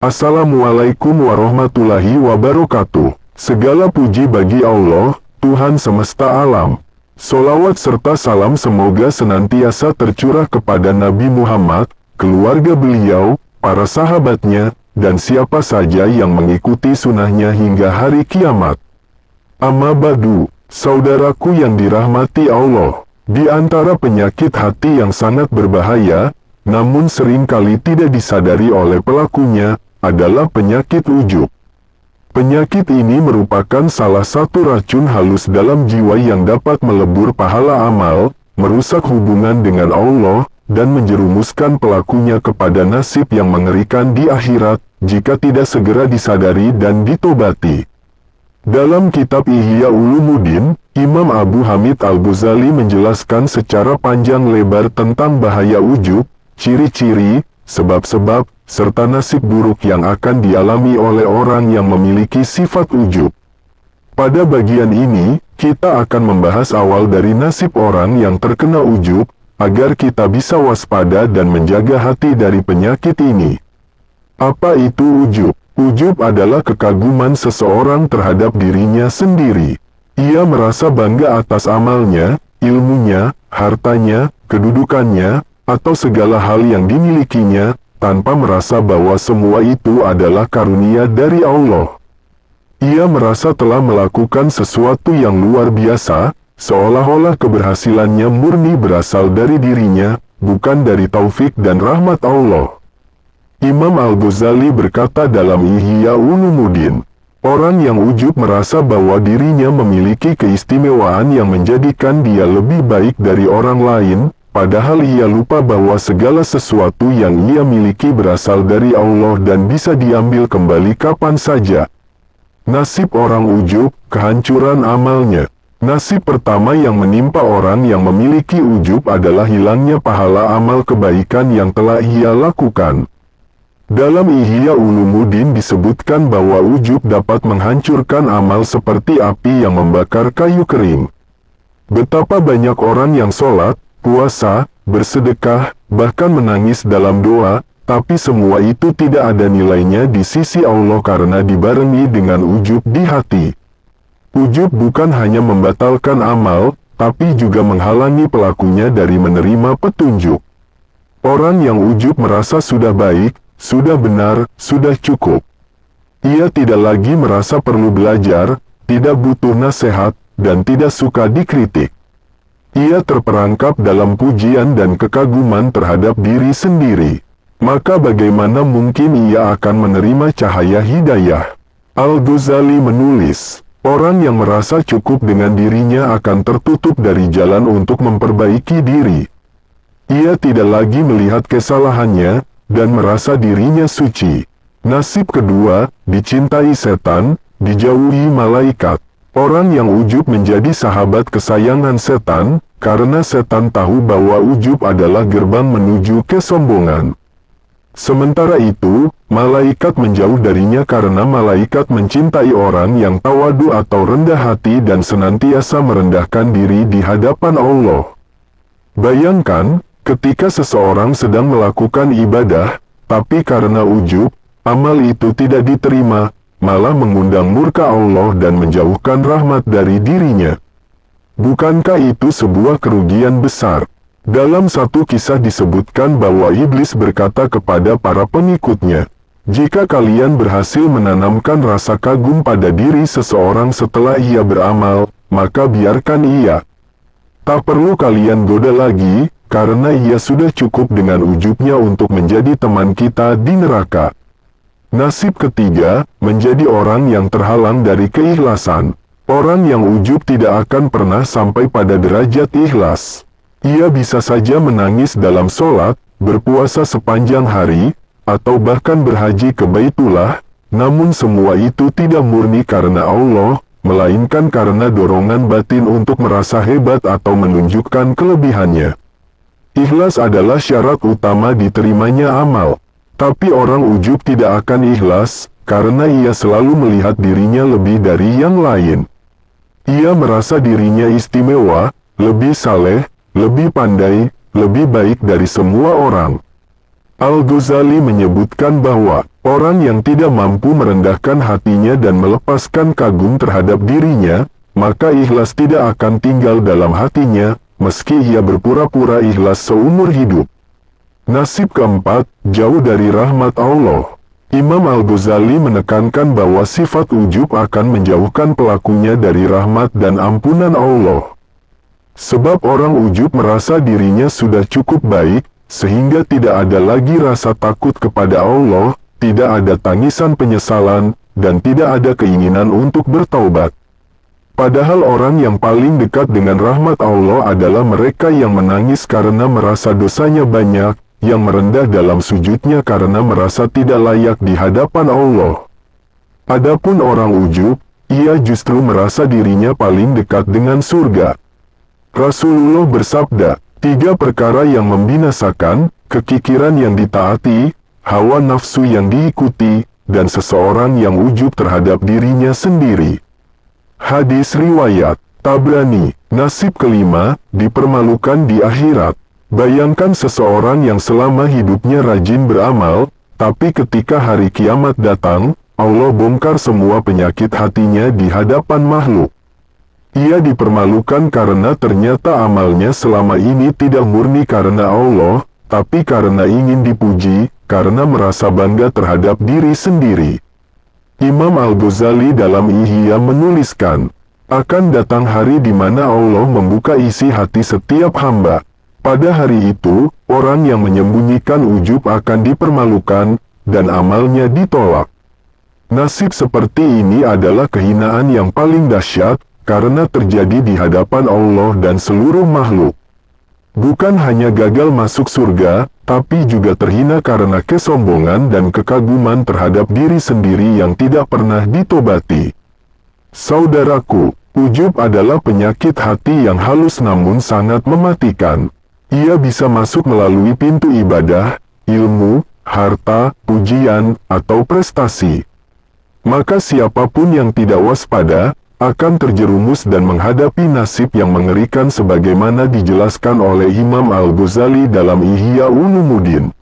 Assalamualaikum warahmatullahi wabarakatuh. Segala puji bagi Allah, Tuhan semesta alam. Solawat serta salam semoga senantiasa tercurah kepada Nabi Muhammad, keluarga beliau, para sahabatnya, dan siapa saja yang mengikuti sunnahnya hingga hari kiamat. Amma ba'du, saudaraku yang dirahmati Allah, di antara penyakit hati yang sangat berbahaya, namun seringkali tidak disadari oleh pelakunya, adalah penyakit ujub. Penyakit ini merupakan salah satu racun halus dalam jiwa yang dapat melebur pahala amal, merusak hubungan dengan Allah, dan menjerumuskan pelakunya kepada nasib yang mengerikan di akhirat, jika tidak segera disadari dan ditobati. Dalam kitab Ihya Ulumuddin, Imam Abu Hamid Al-Ghazali menjelaskan secara panjang lebar tentang bahaya ujub, ciri-ciri, sebab-sebab, serta nasib buruk yang akan dialami oleh orang yang memiliki sifat ujub. Pada bagian ini, kita akan membahas awal dari nasib orang yang terkena ujub, agar kita bisa waspada dan menjaga hati dari penyakit ini. Apa itu ujub? Ujub adalah kekaguman seseorang terhadap dirinya sendiri. Ia merasa bangga atas amalnya, ilmunya, hartanya, kedudukannya, atau segala hal yang dimilikinya, tanpa merasa bahwa semua itu adalah karunia dari Allah. Ia merasa telah melakukan sesuatu yang luar biasa, seolah-olah keberhasilannya murni berasal dari dirinya, bukan dari taufik dan rahmat Allah. Imam Al-Ghazali berkata dalam Ihya Ulumuddin, orang yang ujub merasa bahwa dirinya memiliki keistimewaan yang menjadikan dia lebih baik dari orang lain, padahal ia lupa bahwa segala sesuatu yang ia miliki berasal dari Allah dan bisa diambil kembali kapan saja. Nasib orang ujub, kehancuran amalnya. Nasib pertama yang menimpa orang yang memiliki ujub adalah hilangnya pahala amal kebaikan yang telah ia lakukan. Dalam Ihya Ulumuddin disebutkan bahwa ujub dapat menghancurkan amal seperti api yang membakar kayu kering. Betapa banyak orang yang sholat, puasa, bersedekah, bahkan menangis dalam doa, tapi semua itu tidak ada nilainya di sisi Allah karena dibarengi dengan ujub di hati. Ujub bukan hanya membatalkan amal, tapi juga menghalangi pelakunya dari menerima petunjuk. Orang yang ujub merasa sudah baik, sudah benar, sudah cukup. Ia tidak lagi merasa perlu belajar, tidak butuh nasihat, dan tidak suka dikritik. Ia terperangkap dalam pujian dan kekaguman terhadap diri sendiri. Maka bagaimana mungkin ia akan menerima cahaya hidayah? Al-Ghazali menulis, orang yang merasa cukup dengan dirinya akan tertutup dari jalan untuk memperbaiki diri. Ia tidak lagi melihat kesalahannya, dan merasa dirinya suci. Nasib kedua, dicintai setan, dijauhi malaikat. Orang yang ujub menjadi sahabat kesayangan setan, karena setan tahu bahwa ujub adalah gerbang menuju kesombongan. Sementara itu, malaikat menjauh darinya karena malaikat mencintai orang yang tawadu atau rendah hati dan senantiasa merendahkan diri di hadapan Allah. Bayangkan, ketika seseorang sedang melakukan ibadah, tapi karena ujub, amal itu tidak diterima, malah mengundang murka Allah dan menjauhkan rahmat dari dirinya. Bukankah itu sebuah kerugian besar? Dalam satu kisah disebutkan bahwa iblis berkata kepada para pengikutnya, jika kalian berhasil menanamkan rasa kagum pada diri seseorang setelah ia beramal, maka biarkan ia. Tak perlu kalian goda lagi, karena ia sudah cukup dengan ujubnya untuk menjadi teman kita di neraka. Nasib ketiga, menjadi orang yang terhalang dari keikhlasan. Orang yang ujub tidak akan pernah sampai pada derajat ikhlas. Ia bisa saja menangis dalam sholat, berpuasa sepanjang hari, atau bahkan berhaji ke Baitullah, namun semua itu tidak murni karena Allah, melainkan karena dorongan batin untuk merasa hebat atau menunjukkan kelebihannya. Ikhlas adalah syarat utama diterimanya amal. Tapi orang ujub tidak akan ikhlas, karena ia selalu melihat dirinya lebih dari yang lain. Ia merasa dirinya istimewa, lebih saleh, lebih pandai, lebih baik dari semua orang. Al-Ghazali menyebutkan bahwa orang yang tidak mampu merendahkan hatinya dan melepaskan kagum terhadap dirinya, maka ikhlas tidak akan tinggal dalam hatinya, meski ia berpura-pura ikhlas seumur hidup. Nasib keempat, jauh dari rahmat Allah. Imam Al-Ghazali menekankan bahwa sifat ujub akan menjauhkan pelakunya dari rahmat dan ampunan Allah. Sebab orang ujub merasa dirinya sudah cukup baik, sehingga tidak ada lagi rasa takut kepada Allah, tidak ada tangisan penyesalan, dan tidak ada keinginan untuk bertaubat. Padahal orang yang paling dekat dengan rahmat Allah adalah mereka yang menangis karena merasa dosanya banyak, yang merendah dalam sujudnya karena merasa tidak layak di hadapan Allah. Adapun orang ujub, ia justru merasa dirinya paling dekat dengan surga. Rasulullah bersabda, 3 perkara yang membinasakan, kekikiran yang ditaati, hawa nafsu yang diikuti, dan seseorang yang ujub terhadap dirinya sendiri. Hadis riwayat Tabrani. Nasib kelima, dipermalukan di akhirat. Bayangkan seseorang yang selama hidupnya rajin beramal, tapi ketika hari kiamat datang, Allah bongkar semua penyakit hatinya di hadapan makhluk. Ia dipermalukan karena ternyata amalnya selama ini tidak murni karena Allah, tapi karena ingin dipuji, karena merasa bangga terhadap diri sendiri. Imam Al-Ghazali dalam Ihya menuliskan, akan datang hari di mana Allah membuka isi hati setiap hamba. Pada hari itu, orang yang menyembunyikan ujub akan dipermalukan, dan amalnya ditolak. Nasib seperti ini adalah kehinaan yang paling dahsyat, karena terjadi di hadapan Allah dan seluruh makhluk. Bukan hanya gagal masuk surga, tapi juga terhina karena kesombongan dan kekaguman terhadap diri sendiri yang tidak pernah ditobati. Saudaraku, ujub adalah penyakit hati yang halus namun sangat mematikan. Ia bisa masuk melalui pintu ibadah, ilmu, harta, pujian, atau prestasi. Maka siapapun yang tidak waspada, akan terjerumus dan menghadapi nasib yang mengerikan sebagaimana dijelaskan oleh Imam Al-Ghazali dalam Ihya Ulumuddin.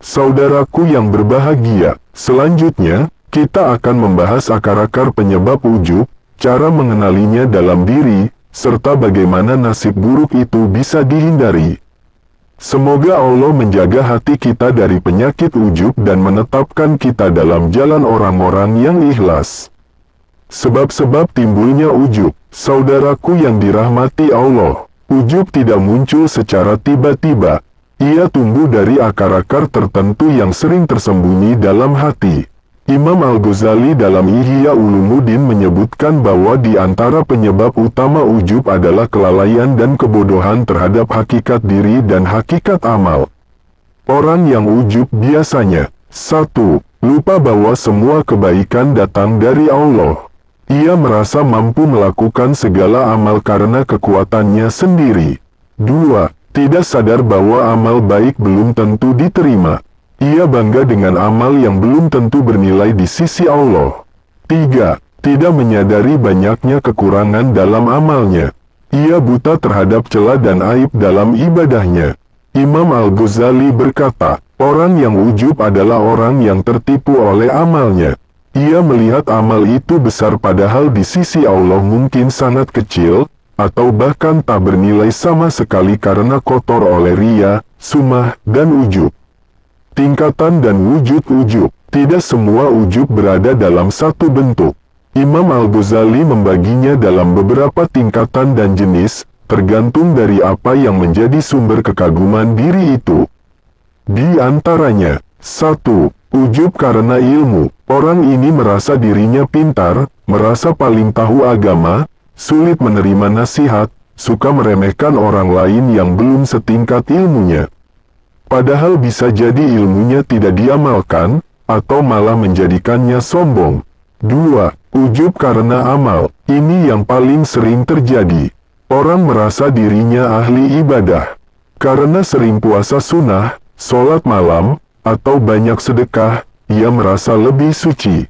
Saudaraku yang berbahagia, selanjutnya, kita akan membahas akar-akar penyebab ujub, cara mengenalinya dalam diri, serta bagaimana nasib buruk itu bisa dihindari. Semoga Allah menjaga hati kita dari penyakit ujub dan menetapkan kita dalam jalan orang-orang yang ikhlas. Sebab-sebab timbulnya ujub, saudaraku yang dirahmati Allah, ujub tidak muncul secara tiba-tiba. Ia tumbuh dari akar-akar tertentu yang sering tersembunyi dalam hati. Imam Al-Ghazali dalam Ihya Ulumuddin menyebutkan bahwa di antara penyebab utama ujub adalah kelalaian dan kebodohan terhadap hakikat diri dan hakikat amal. Orang yang ujub biasanya 1. Lupa bahwa semua kebaikan datang dari Allah. Ia merasa mampu melakukan segala amal karena kekuatannya sendiri. 2. Tidak sadar bahwa amal baik belum tentu diterima. Ia bangga dengan amal yang belum tentu bernilai di sisi Allah. 3. Tidak menyadari banyaknya kekurangan dalam amalnya. Ia buta terhadap celah dan aib dalam ibadahnya. Imam Al-Ghazali berkata, orang yang ujub adalah orang yang tertipu oleh amalnya. Ia melihat amal itu besar padahal di sisi Allah mungkin sangat kecil, atau bahkan tak bernilai sama sekali karena kotor oleh riya, sum'ah, dan ujub. Tingkatan dan wujud ujub. Tidak semua ujub berada dalam satu bentuk. Imam Al-Ghazali membaginya dalam beberapa tingkatan dan jenis, tergantung dari apa yang menjadi sumber kekaguman diri itu. Di antaranya, 1. Ujub karena ilmu. Orang ini merasa dirinya pintar, merasa paling tahu agama, sulit menerima nasihat, suka meremehkan orang lain yang belum setingkat ilmunya. Padahal bisa jadi ilmunya tidak diamalkan, atau malah menjadikannya sombong. 2. Ujub karena amal. Ini yang paling sering terjadi. Orang merasa dirinya ahli ibadah. Karena sering puasa sunnah, sholat malam, atau banyak sedekah, ia merasa lebih suci.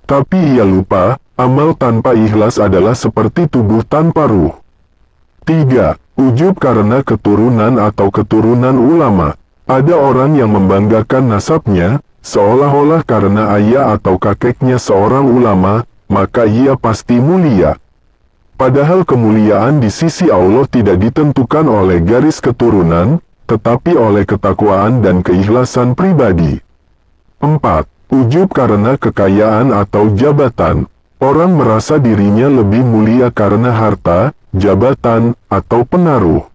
Tapi ia lupa, amal tanpa ikhlas adalah seperti tubuh tanpa ruh. 3. Ujub karena keturunan atau keturunan ulama. Ada orang yang membanggakan nasabnya, seolah-olah karena ayah atau kakeknya seorang ulama, maka ia pasti mulia. Padahal kemuliaan di sisi Allah tidak ditentukan oleh garis keturunan, tetapi oleh ketakwaan dan keikhlasan pribadi. 4. Ujub karena kekayaan atau jabatan. Orang merasa dirinya lebih mulia karena harta, jabatan, atau pengaruh.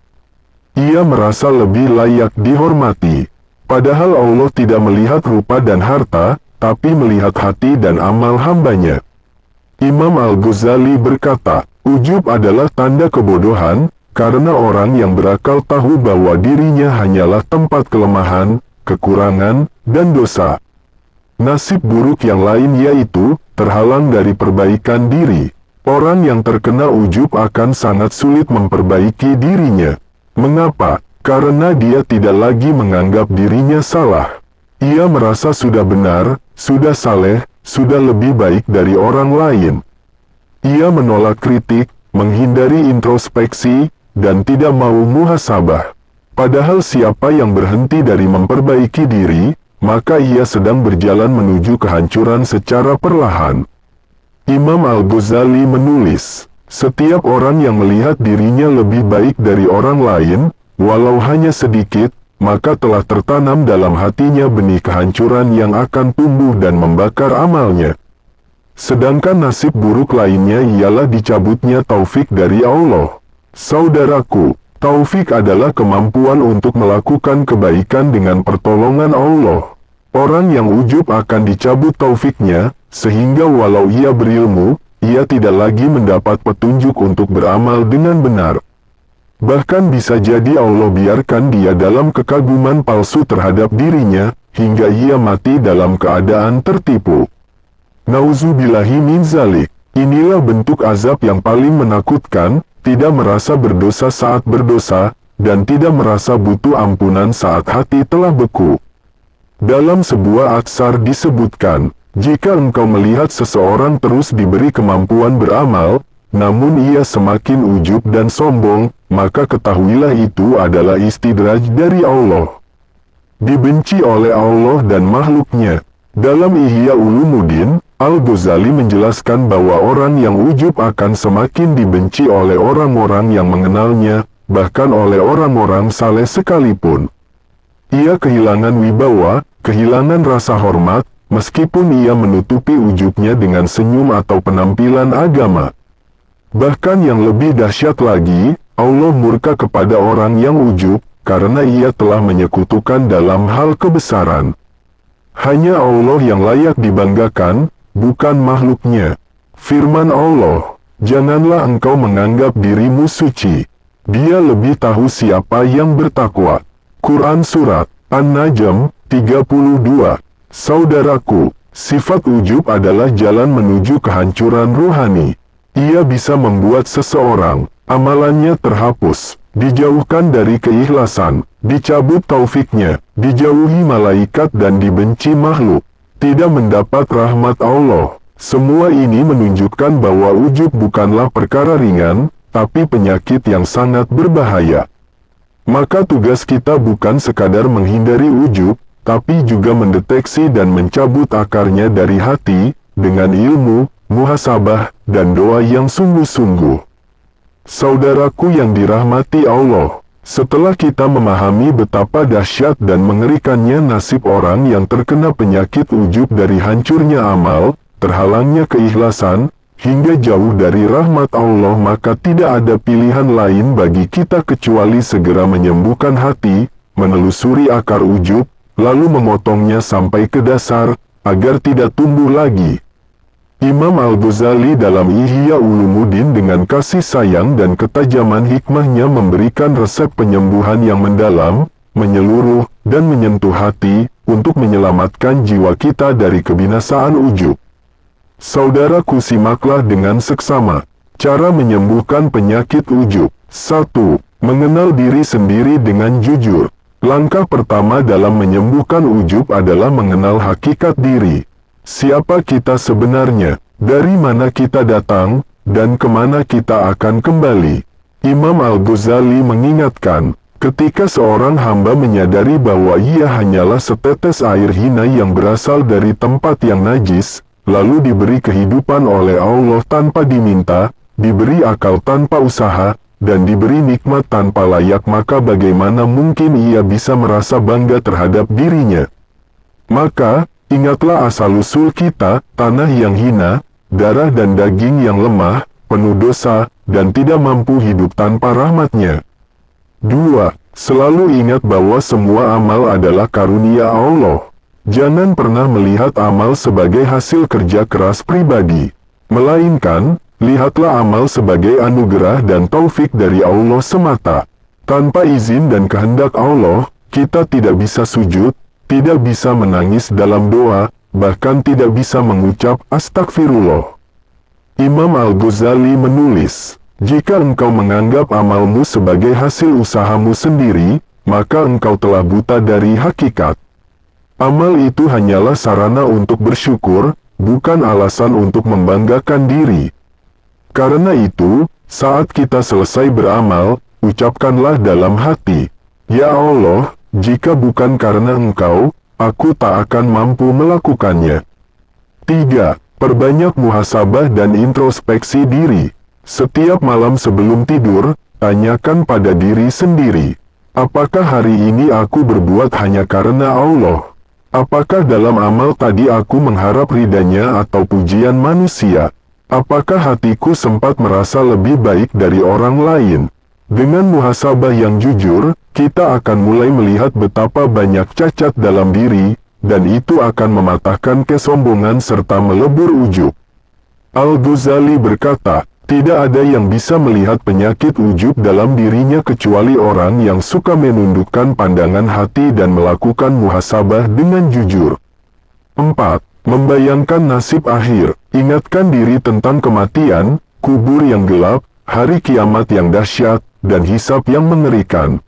Ia merasa lebih layak dihormati. Padahal Allah tidak melihat rupa dan harta, tapi melihat hati dan amal hambanya. Imam Al-Ghazali berkata, ujub adalah tanda kebodohan, karena orang yang berakal tahu bahwa dirinya hanyalah tempat kelemahan, kekurangan, dan dosa. Nasib buruk yang lain yaitu, terhalang dari perbaikan diri. Orang yang terkena ujub akan sangat sulit memperbaiki dirinya. Mengapa? Karena dia tidak lagi menganggap dirinya salah. Ia merasa sudah benar, sudah saleh, sudah lebih baik dari orang lain. Ia menolak kritik, menghindari introspeksi, dan tidak mau muhasabah. Padahal siapa yang berhenti dari memperbaiki diri, maka ia sedang berjalan menuju kehancuran secara perlahan. Imam Al-Ghazali menulis, setiap orang yang melihat dirinya lebih baik dari orang lain, walau hanya sedikit, maka telah tertanam dalam hatinya benih kehancuran yang akan tumbuh dan membakar amalnya. Sedangkan nasib buruk lainnya ialah dicabutnya taufik dari Allah. Saudaraku, taufik adalah kemampuan untuk melakukan kebaikan dengan pertolongan Allah. Orang yang ujub akan dicabut taufiknya, sehingga walau ia berilmu, ia tidak lagi mendapat petunjuk untuk beramal dengan benar. Bahkan bisa jadi Allah biarkan dia dalam kekaguman palsu terhadap dirinya, hingga ia mati dalam keadaan tertipu. Nauzubillahi min zalik. Inilah bentuk azab yang paling menakutkan, tidak merasa berdosa saat berdosa, dan tidak merasa butuh ampunan saat hati telah beku. Dalam sebuah atsar disebutkan, jika engkau melihat seseorang terus diberi kemampuan beramal, namun ia semakin ujub dan sombong, maka ketahuilah itu adalah istidraj dari Allah. Dibenci oleh Allah dan makhluknya. Dalam Ihya Ulumuddin, Al-Ghazali menjelaskan bahwa orang yang ujub akan semakin dibenci oleh orang-orang yang mengenalnya, bahkan oleh orang-orang saleh sekalipun. Ia kehilangan wibawa, kehilangan rasa hormat, meskipun ia menutupi ujubnya dengan senyum atau penampilan agama. Bahkan yang lebih dahsyat lagi, Allah murka kepada orang yang ujub, karena ia telah menyekutukan dalam hal kebesaran. Hanya Allah yang layak dibanggakan, bukan makhluknya. Firman Allah, janganlah engkau menganggap dirimu suci. Dia lebih tahu siapa yang bertakwa. Quran Surat An-Najm 32. Saudaraku, sifat ujub adalah jalan menuju kehancuran ruhani. Ia bisa membuat seseorang, amalannya terhapus, dijauhkan dari keikhlasan, dicabut taufiknya, dijauhi malaikat dan dibenci makhluk, tidak mendapat rahmat Allah. Semua ini menunjukkan bahwa ujub bukanlah perkara ringan, tapi penyakit yang sangat berbahaya. Maka tugas kita bukan sekadar menghindari ujub, tapi juga mendeteksi dan mencabut akarnya dari hati, dengan ilmu, muhasabah, dan doa yang sungguh-sungguh. Saudaraku yang dirahmati Allah, setelah kita memahami betapa dahsyat dan mengerikannya nasib orang yang terkena penyakit ujub dari hancurnya amal, terhalangnya keikhlasan, hingga jauh dari rahmat Allah, maka tidak ada pilihan lain bagi kita kecuali segera menyembuhkan hati, menelusuri akar ujub, lalu memotongnya sampai ke dasar, agar tidak tumbuh lagi. Imam Al-Ghazali dalam Ihya Ulumuddin dengan kasih sayang dan ketajaman hikmahnya memberikan resep penyembuhan yang mendalam, menyeluruh, dan menyentuh hati, untuk menyelamatkan jiwa kita dari kebinasaan ujub. Saudaraku, simaklah dengan seksama cara menyembuhkan penyakit ujub. 1. Mengenal diri sendiri dengan jujur. Langkah pertama dalam menyembuhkan ujub adalah mengenal hakikat diri. Siapa kita sebenarnya, dari mana kita datang, dan kemana kita akan kembali. Imam Al-Ghazali mengingatkan, Ketika seorang hamba menyadari bahwa ia hanyalah setetes air hina yang berasal dari tempat yang najis, lalu diberi kehidupan oleh Allah tanpa diminta, diberi akal tanpa usaha, dan diberi nikmat tanpa layak, maka bagaimana mungkin ia bisa merasa bangga terhadap dirinya? Maka, ingatlah asal-usul kita, tanah yang hina, darah dan daging yang lemah, penuh dosa, dan tidak mampu hidup tanpa rahmat-Nya. 2. Selalu ingat bahwa semua amal adalah karunia Allah. Jangan pernah melihat amal sebagai hasil kerja keras pribadi. Melainkan, lihatlah amal sebagai anugerah dan taufik dari Allah semata. Tanpa izin dan kehendak Allah, kita tidak bisa sujud, tidak bisa menangis dalam doa, bahkan tidak bisa mengucap astagfirullah. Imam Al-Ghazali menulis, jika engkau menganggap amalmu sebagai hasil usahamu sendiri, maka engkau telah buta dari hakikat. Amal itu hanyalah sarana untuk bersyukur, bukan alasan untuk membanggakan diri. Karena itu, saat kita selesai beramal, ucapkanlah dalam hati, "Ya Allah, jika bukan karena Engkau, aku tak akan mampu melakukannya." 3. Perbanyak muhasabah dan introspeksi diri. Setiap malam sebelum tidur, tanyakan pada diri sendiri, apakah hari ini aku berbuat hanya karena Allah? Apakah dalam amal tadi aku mengharap ridanya atau pujian manusia? Apakah hatiku sempat merasa lebih baik dari orang lain? Dengan muhasabah yang jujur, kita akan mulai melihat betapa banyak cacat dalam diri, dan itu akan mematahkan kesombongan serta melebur ujub. Al-Ghazali berkata, tidak ada yang bisa melihat penyakit ujub dalam dirinya kecuali orang yang suka menundukkan pandangan hati dan melakukan muhasabah dengan jujur. 4. Membayangkan nasib akhir. Ingatkan diri tentang kematian, kubur yang gelap, hari kiamat yang dahsyat, dan hisab yang mengerikan.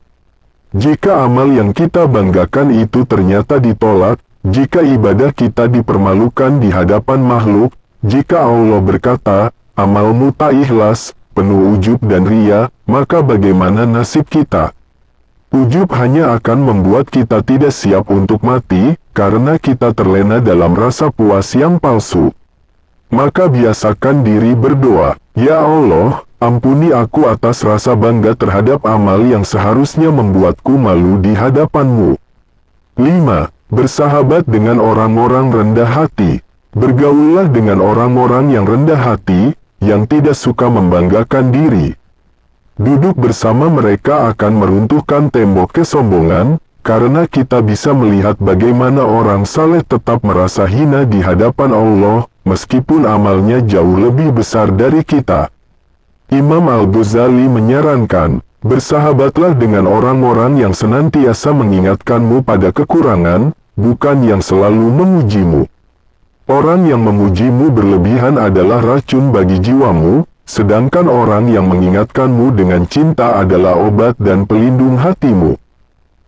Jika amal yang kita banggakan itu ternyata ditolak, jika ibadah kita dipermalukan di hadapan makhluk, jika Allah berkata, amalmu tak ikhlas, penuh ujub dan ria, maka bagaimana nasib kita? Ujub hanya akan membuat kita tidak siap untuk mati, karena kita terlena dalam rasa puas yang palsu. Maka biasakan diri berdoa, "Ya Allah, ampuni aku atas rasa bangga terhadap amal yang seharusnya membuatku malu di hadapan-Mu." 5. Bersahabat dengan orang-orang rendah hati. Bergaullah dengan orang-orang yang rendah hati, yang tidak suka membanggakan diri. Duduk bersama mereka akan meruntuhkan tembok kesombongan, karena kita bisa melihat bagaimana orang saleh tetap merasa hina di hadapan Allah, meskipun amalnya jauh lebih besar dari kita. Imam Al-Ghazali menyarankan, bersahabatlah dengan orang-orang yang senantiasa mengingatkanmu pada kekurangan, bukan yang selalu memujimu. Orang yang memujimu berlebihan adalah racun bagi jiwamu, sedangkan orang yang mengingatkanmu dengan cinta adalah obat dan pelindung hatimu.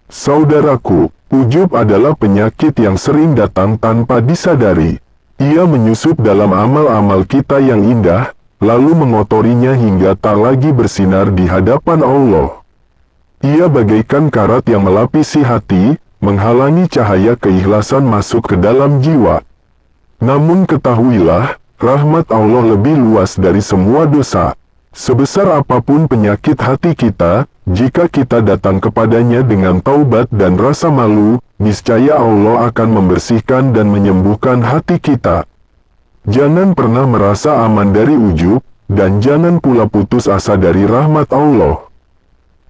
Saudaraku, ujub adalah penyakit yang sering datang tanpa disadari. Ia menyusup dalam amal-amal kita yang indah, lalu mengotorinya hingga tak lagi bersinar di hadapan Allah. Ia bagaikan karat yang melapisi hati, menghalangi cahaya keikhlasan masuk ke dalam jiwa. Namun ketahuilah, rahmat Allah lebih luas dari semua dosa. Sebesar apapun penyakit hati kita, jika kita datang kepadanya dengan taubat dan rasa malu, niscaya Allah akan membersihkan dan menyembuhkan hati kita. Jangan pernah merasa aman dari ujub, dan jangan pula putus asa dari rahmat Allah.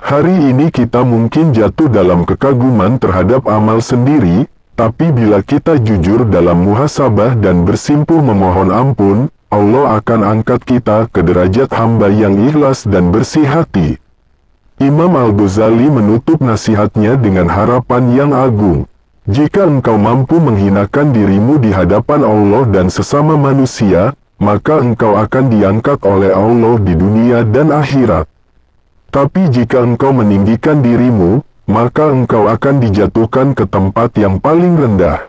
Hari ini kita mungkin jatuh dalam kekaguman terhadap amal sendiri, tapi bila kita jujur dalam muhasabah dan bersimpuh memohon ampun, Allah akan angkat kita ke derajat hamba yang ikhlas dan bersih hati. Imam Al-Ghazali menutup nasihatnya dengan harapan yang agung. Jika engkau mampu menghinakan dirimu di hadapan Allah dan sesama manusia, maka engkau akan diangkat oleh Allah di dunia dan akhirat. Tapi jika engkau meninggikan dirimu, maka engkau akan dijatuhkan ke tempat yang paling rendah.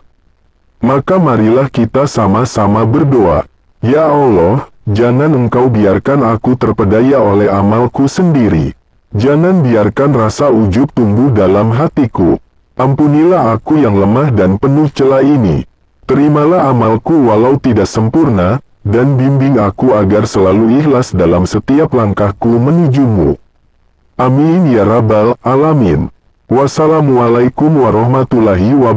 Maka marilah kita sama-sama berdoa, "Ya Allah, jangan engkau biarkan aku terpedaya oleh amalku sendiri. Jangan biarkan rasa ujub tumbuh dalam hatiku. Ampunilah aku yang lemah dan penuh celah ini. Terimalah amalku walau tidak sempurna, dan bimbing aku agar selalu ikhlas dalam setiap langkahku menujumu. Amin ya rabbal alamin. Wassalamualaikum warahmatullahi wabarakatuh.